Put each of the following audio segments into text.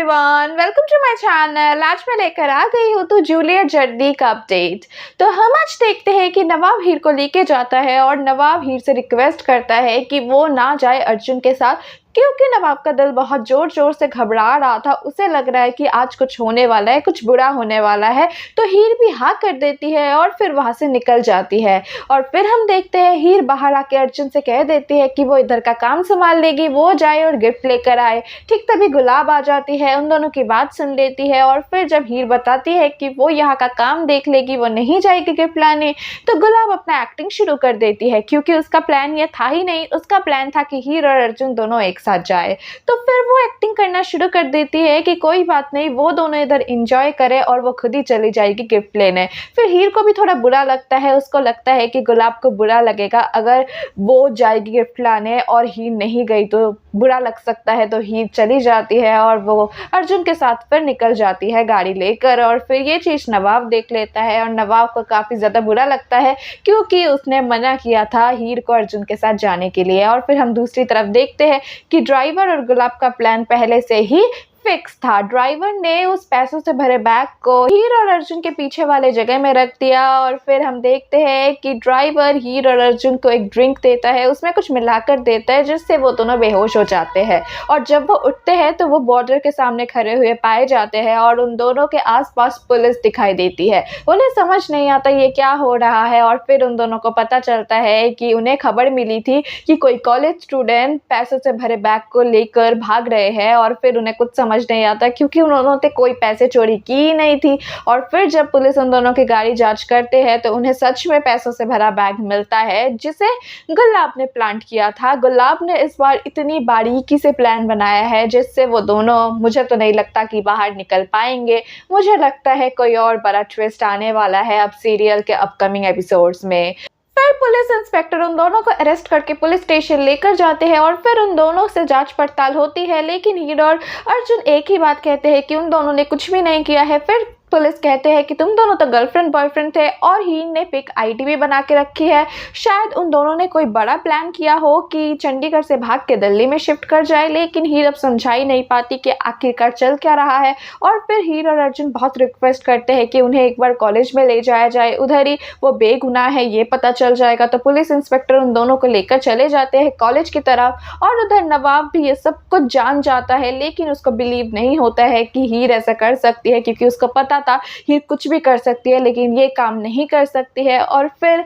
Everyone, welcome to my channel. आज मैं लेकर आ गई हूँ तो जूलियट जर्नी का अपडेट। तो हम आज देखते हैं कि नवाब हीर को लेके जाता है और नवाब हीर से रिक्वेस्ट करता है कि वो ना जाए अर्जुन के साथ, क्योंकि नवाब का दिल बहुत जोर जोर से घबरा रहा था। उसे लग रहा है कि आज कुछ होने वाला है, कुछ बुरा होने वाला है। तो हीर भी हाँ कर देती है और फिर वहाँ से निकल जाती है। और फिर हम देखते हैं हीर बाहर आके अर्जुन से कह देती है कि वो इधर का काम संभाल लेगी, वो जाए और गिफ्ट लेकर आए। ठीक तभी गुलाब आ जाती है, उन दोनों की बात सुन लेती है। और फिर जब हीर बताती है कि वो यहाँ का काम देख लेगी, वो नहीं जाएगी गिफ्ट लाने, तो गुलाब अपना एक्टिंग शुरू कर देती है, क्योंकि उसका प्लान ये था ही नहीं। उसका प्लान था कि हीर और अर्जुन दोनों एक साथ जाए। तो फिर वो एक्टिंग करना शुरू कर देती है कि कोई बात नहीं, वो दोनों इधर एंजॉय करे और वो खुद ही चली जाएगी गिफ्ट लेने। फिर हीर को भी थोड़ा बुरा लगता है, उसको लगता है कि गुलाब को बुरा लगेगा अगर वो जाएगी गिफ्ट लाने और हीर नहीं गई तो बुरा लग सकता है। तो हीर चली जाती है और वो अर्जुन के साथ फिर निकल जाती है गाड़ी लेकर। और फिर ये चीज़ नवाब देख लेता है और नवाब को काफ़ी ज़्यादा बुरा लगता है, क्योंकि उसने मना किया था हीर को अर्जुन के साथ जाने के लिए। और फिर हम दूसरी तरफ देखते हैं कि ड्राइवर और गुलाब का प्लान पहले से ही फिक्स था। ड्राइवर ने उस पैसों से भरे बैग को हीर और अर्जुन के पीछे वाले जगह में रख दिया। और फिर हम देखते हैं कि ड्राइवर हीर और अर्जुन को एक ड्रिंक देता है, उसमें कुछ मिलाकर देता है जिससे वो दोनों बेहोश हो जाते हैं। और जब वो उठते हैं तो वो बॉर्डर के सामने खड़े हुए पाए जाते हैं और उन दोनों के आसपास पुलिस दिखाई देती है। उन्हें समझ नहीं आता ये क्या हो रहा है। और फिर उन दोनों को पता चलता है कि उन्हें खबर मिली थी कि कोई कॉलेज स्टूडेंट पैसों से भरे बैग को लेकर भाग रहे हैं। और फिर उन्हें कुछ समझ नहीं आता, क्योंकि उन्होंने कोई पैसे चोरी की ही नहीं थी। और फिर जब पुलिस उन दोनों की गाड़ी जांच करते हैं तो उन्हें सच में पैसों से भरा बैग मिलता है, जिसे गुलाब ने प्लान किया था। गुलाब ने इस बार इतनी बारीकी से प्लान बनाया है जिससे वो दोनों, मुझे तो नहीं लगता कि बाहर निकल पाएंगे। मुझे लगता है कोई और बड़ा ट्विस्ट आने वाला है अब सीरियल के अपकमिंग एपिसोड्स में। फिर पुलिस इंस्पेक्टर उन दोनों को अरेस्ट करके पुलिस स्टेशन लेकर जाते हैं और फिर उन दोनों से जांच पड़ताल होती है। लेकिन हीर और अर्जुन एक ही बात कहते हैं कि उन दोनों ने कुछ भी नहीं किया है। फिर पुलिस कहते हैं कि तुम दोनों तो गर्लफ्रेंड बॉयफ्रेंड थे और हीर ने फेक आईडी भी बना के रखी है। शायद उन दोनों ने कोई बड़ा प्लान किया हो कि चंडीगढ़ से भाग के दिल्ली में शिफ्ट कर जाए। लेकिन हीर अब समझा ही नहीं पाती कि आखिरकार चल क्या रहा है। और फिर हीर और अर्जुन बहुत रिक्वेस्ट करते हैं कि उन्हें एक बार कॉलेज में ले जाया जाए, उधर ही वो बेगुनाह है ये पता चल जाएगा। तो पुलिस इंस्पेक्टर उन दोनों को लेकर चले जाते हैं कॉलेज की तरफ। और उधर नवाब भी ये सब कुछ जान जाता है, लेकिन उसको बिलीव नहीं होता है कि हीर ऐसा कर सकती है, क्योंकि उसको पता था हीर कुछ भी कर सकती है लेकिन ये काम नहीं कर सकती है। और फिर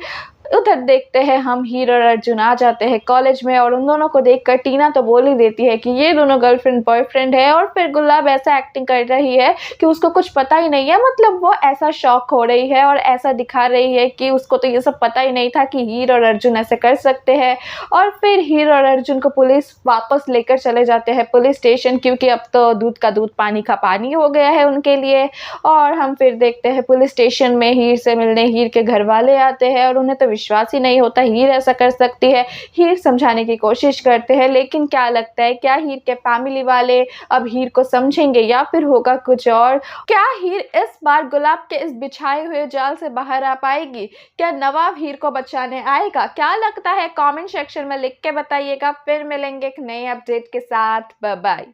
उधर देखते हैं हम हीर और अर्जुन आ जाते हैं कॉलेज में। और उन दोनों को देखकर टीना तो बोल ही देती है कि ये दोनों गर्लफ्रेंड बॉयफ्रेंड है। और फिर गुलाब ऐसा एक्टिंग कर रही है कि उसको कुछ पता ही नहीं है, मतलब वो ऐसा शॉक हो रही है और ऐसा दिखा रही है कि उसको तो ये सब पता ही नहीं था कि हीर और अर्जुन ऐसे कर सकते हैं। और फिर हीर और अर्जुन को पुलिस वापस लेकर चले जाते हैं पुलिस स्टेशन, क्योंकि अब तो दूध का दूध पानी का पानी हो गया है उनके लिए। और हम फिर देखते हैं पुलिस स्टेशन में हीर से मिलने हीर के घर वाले आते हैं और उन्हें तो विश्वास ही नहीं होता हीर ऐसा कर सकती है। हीर समझाने की कोशिश करते हैं, लेकिन क्या लगता है क्या हीर के फैमिली वाले अब हीर को समझेंगे या फिर होगा कुछ और? क्या हीर इस बार गुलाब के इस बिछाए हुए जाल से बाहर आ पाएगी? क्या नवाब हीर को बचाने आएगा? क्या लगता है कमेंट सेक्शन में लिख के बताइएगा। फिर मिलेंगे एक नए अपडेट के साथ। Bye bye.